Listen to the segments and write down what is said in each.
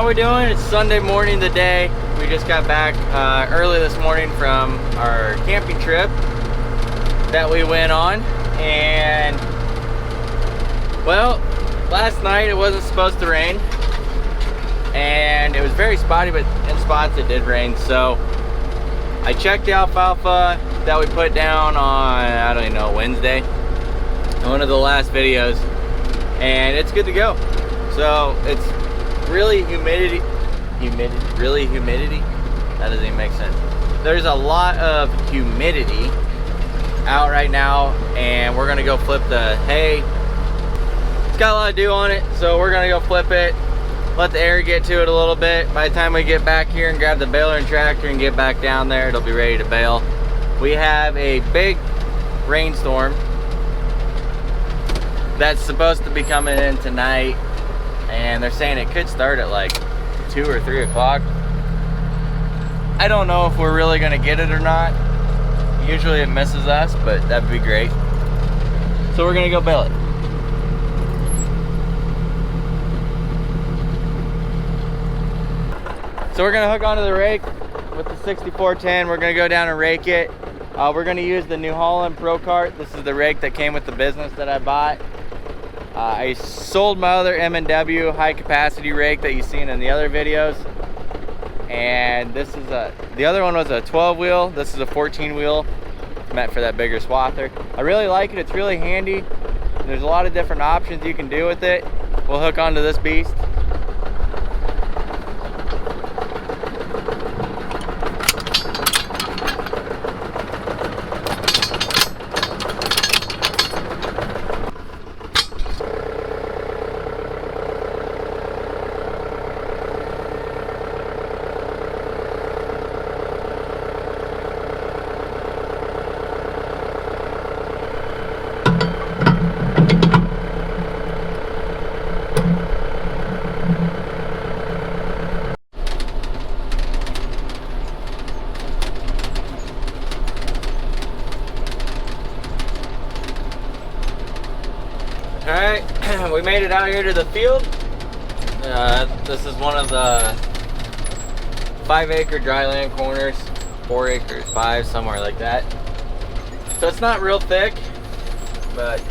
we doing? It's Sunday morning today. We just got back early this morning from our camping trip that we went on. And, well, last night it wasn't supposed to rain. And it was very spotty, but in spots it did rain. So I checked the alfalfa that we put down on, I don't even know, Wednesday. One of the last videos. And it's good to go. So it's really humidity. That doesn't even make sense. There's a lot of humidity out right now, and we're gonna go flip the hay. It's got a lot of dew on it, so we're gonna go flip it, let the air get to it a little bit. By the time we get back here and grab the baler and tractor and get back down there, it'll be ready to bale. We have a big rainstorm that's supposed to be coming in tonight, and they're saying it could start at like 2 or 3 o'clock. I don't know if we're really gonna get it or not. Usually it misses us, but that'd be great. So we're gonna go bale it. So we're gonna hook onto the rake with the 6410. We're gonna go down and rake it. We're gonna use the New Holland Procart. This is the rake that came with the business that I bought. I sold my other M&W high capacity rake that you've seen in the other videos. And this is the other one was a 12 wheel. This is a 14 wheel, meant for that bigger swather. I really like it, it's really handy. There's a lot of different options you can do with it. We'll hook onto this beast. Alright, we made it out here to the field. This is one of the 5-acre dryland corners, 4 acres, 5, somewhere like that. So it's not real thick, but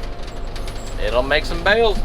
it'll make some bales.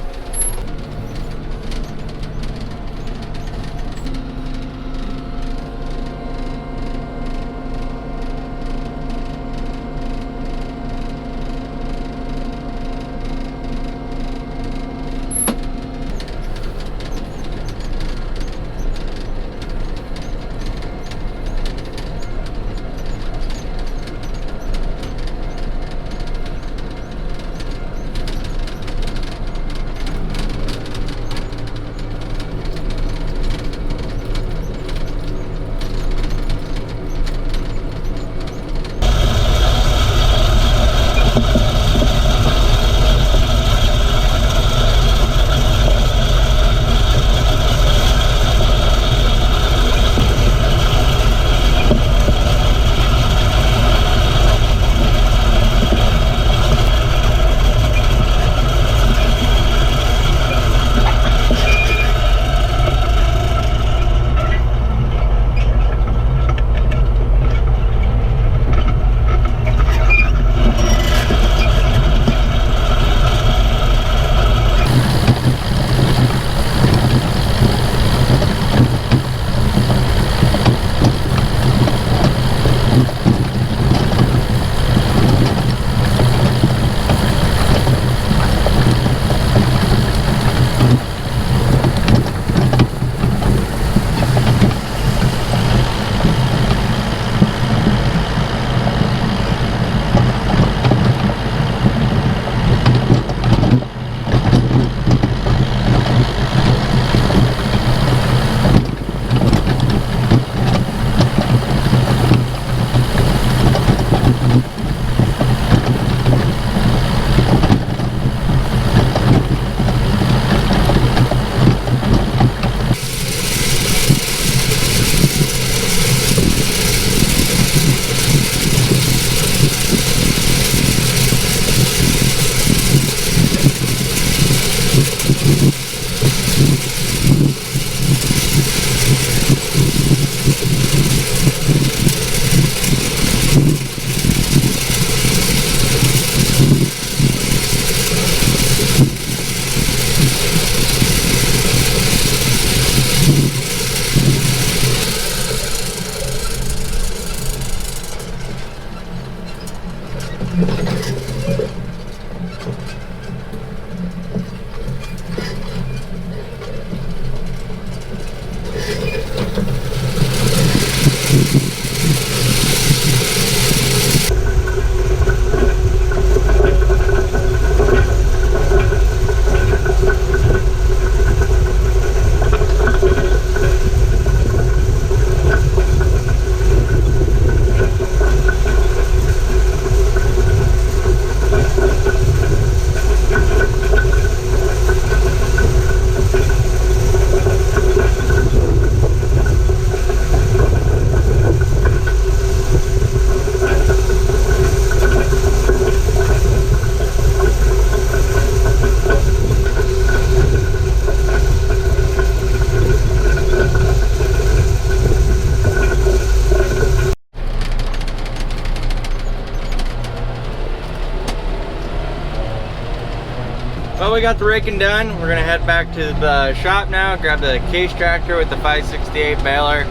Well, we got the raking done. We're gonna head back to the shop now, grab the case tractor with the 568 baler.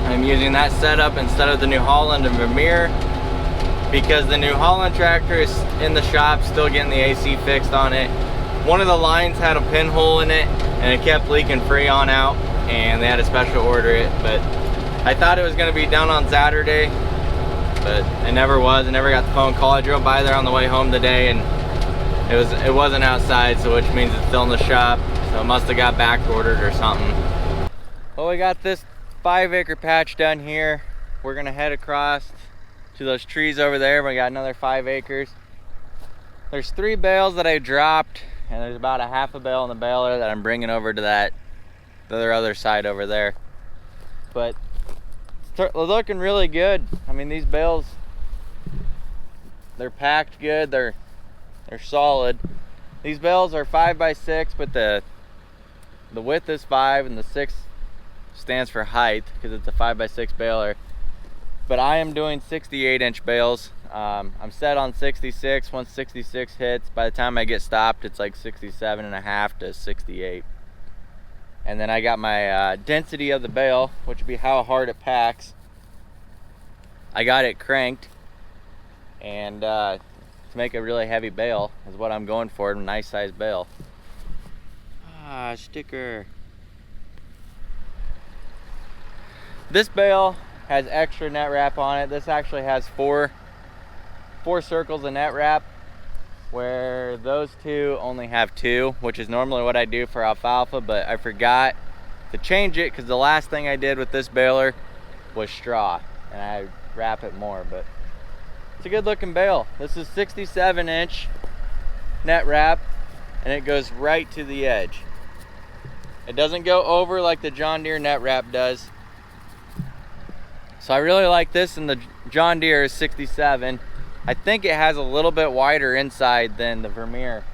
I'm using that setup instead of the New Holland and Vermeer because the New Holland tractor is in the shop, still getting the AC fixed on it. One of the lines had a pinhole in it and it kept leaking Freon out, and they had to special order it. But I thought it was gonna be done on Saturday, but it never was. I never got the phone call. I drove by there on the way home today and it wasn't outside, so which means it's still in the shop, so it must have got back ordered or something. Well, we got this 5-acre patch done here. We're gonna head across to those trees over there. We got another 5 acres. There's 3 bales that I dropped, and there's about a half a bale in the baler that I'm bringing over to the other side over there. But it's looking really good. I mean, these bales, they're packed good. They're solid. These bales are 5x6, but the width is 5 and the 6 stands for height because it's a 5x6 baler. But I am doing 68-inch bales. I'm set on 66. Once 66 hits, by the time I get stopped, it's like 67.5 to 68. And then I got my density of the bale, which would be how hard it packs. I got it cranked, and to make a really heavy bale is what I'm going for, a nice size bale. Ah, sticker. This bale has extra net wrap on it. This actually has four circles of net wrap, where those 2 only have 2, which is normally what I do for alfalfa, but I forgot to change it because the last thing I did with this baler was straw, and I wrap it more. But it's a good looking bale. This is 67-inch net wrap, and it goes right to the edge. It doesn't go over like the John Deere net wrap does. So I really like this, and the John Deere is 67. I think it has a little bit wider inside than the Vermeer,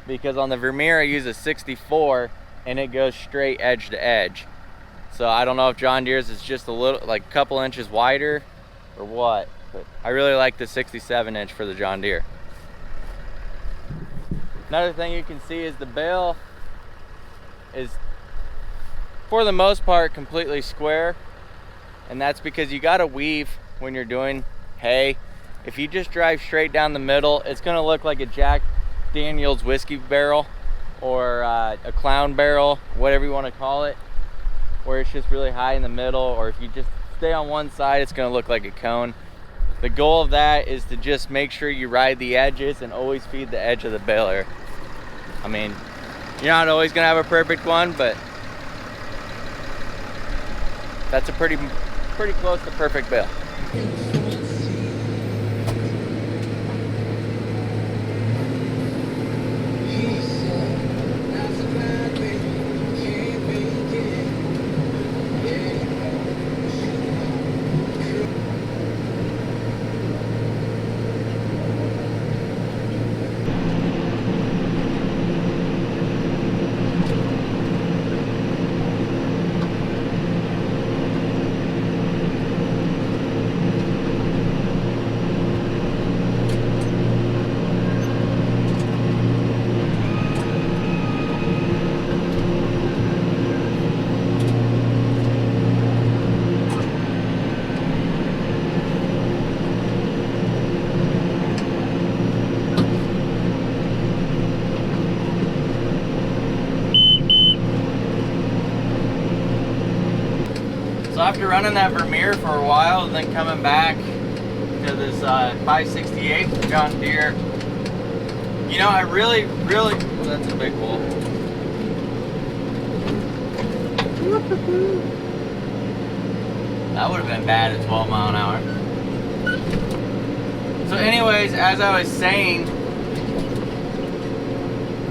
because on the Vermeer I use a 64 and it goes straight edge to edge. So I don't know if John Deere's is just a little, like a couple inches wider or what, but I really like the 67-inch for the John Deere. Another thing you can see is the bale is, for the most part, completely square, and that's because you got to weave when you're doing hay. If you just drive straight down the middle, it's going to look like a Jack Daniel's whiskey barrel or a clown barrel, whatever you want to call it, where it's just really high in the middle. Or if you just stay on one side, it's going to look like a cone. The goal of that is to just make sure you ride the edges and always feed the edge of the baler. I mean, you're not always going to have a perfect one, but that's a pretty close to perfect bale. after running that Vermeer for a while and then coming back to this 568 John Deere, you know, I really, that's a big bull. That would have been bad at 12 mile an hour. So anyways, as I was saying,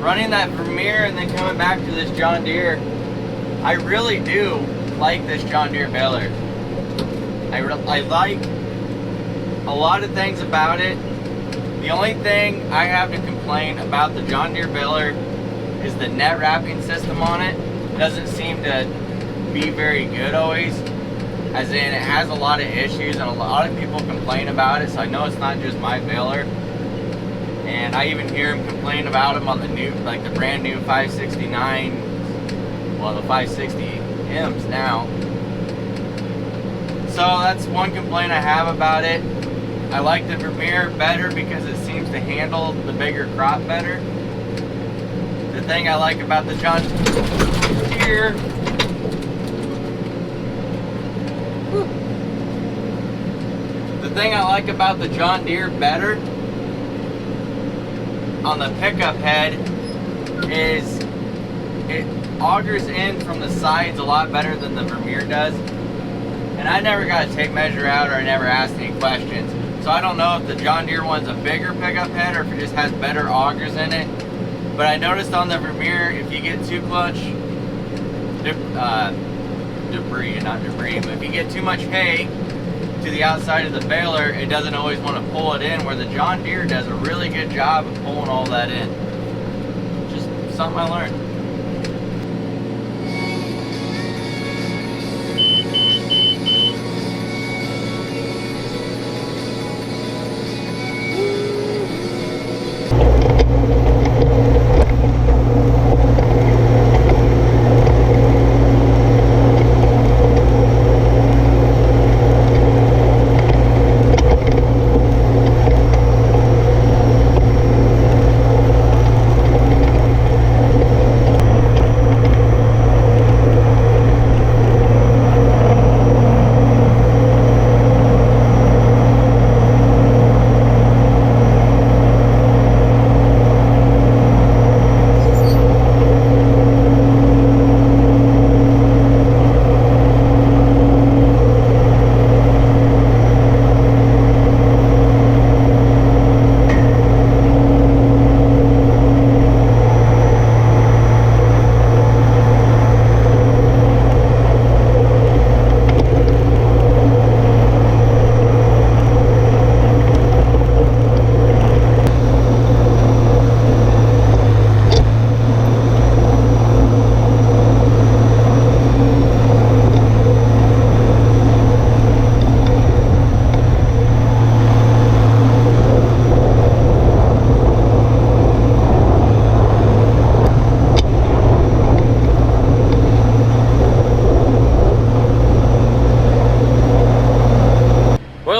running that Vermeer and then coming back to this John Deere, I really do like this John Deere baler. I like a lot of things about it. The only thing I have to complain about the John Deere baler is the net wrapping system on it. Doesn't seem to be very good always. As in, it has a lot of issues and a lot of people complain about it, so I know it's not just my baler. And I even hear them complain about them on the new, like the brand new 569, well, the 560Ms now. So that's one complaint I have about it. I like the Vermeer better because it seems to handle the bigger crop better. The thing I like about the John Deere, better on the pickup head is it augers in from the sides a lot better than the Vermeer does. And I never got a tape measure out, or I never asked any questions. So I don't know if the John Deere one's a bigger pickup head or if it just has better augers in it. But I noticed on the Vermeer, if you get too much debris, not debris, but if you get too much hay to the outside of the baler, it doesn't always want to pull it in, where the John Deere does a really good job of pulling all that in. Just something I learned.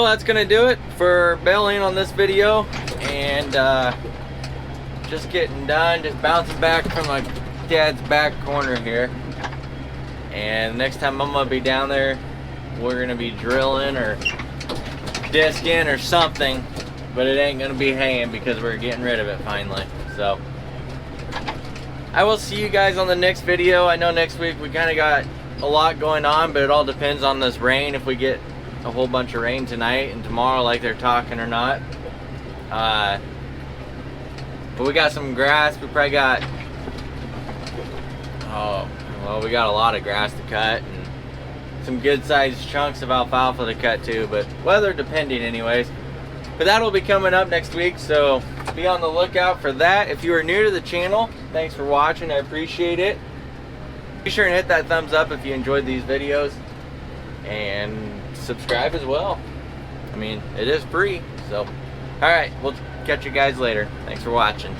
That's gonna do it for baling on this video, and just getting done, just bouncing back from my dad's back corner here. And next time I'm gonna be down there, we're gonna be drilling or disking or something, but it ain't gonna be haying because we're getting rid of it finally. So I will see you guys on the next video. I know next week we kind of got a lot going on, but it all depends on this rain, if we get a whole bunch of rain tonight and tomorrow like they're talking or not. But we got some grass. We probably got, we got a lot of grass to cut and some good sized chunks of alfalfa to cut too, but weather depending anyways. But that'll be coming up next week, so be on the lookout for that. If you are new to the channel, thanks for watching, I appreciate it. Be sure and hit that thumbs up if you enjoyed these videos, and subscribe as well. I mean, it is free. So alright, we'll catch you guys later. Thanks for watching.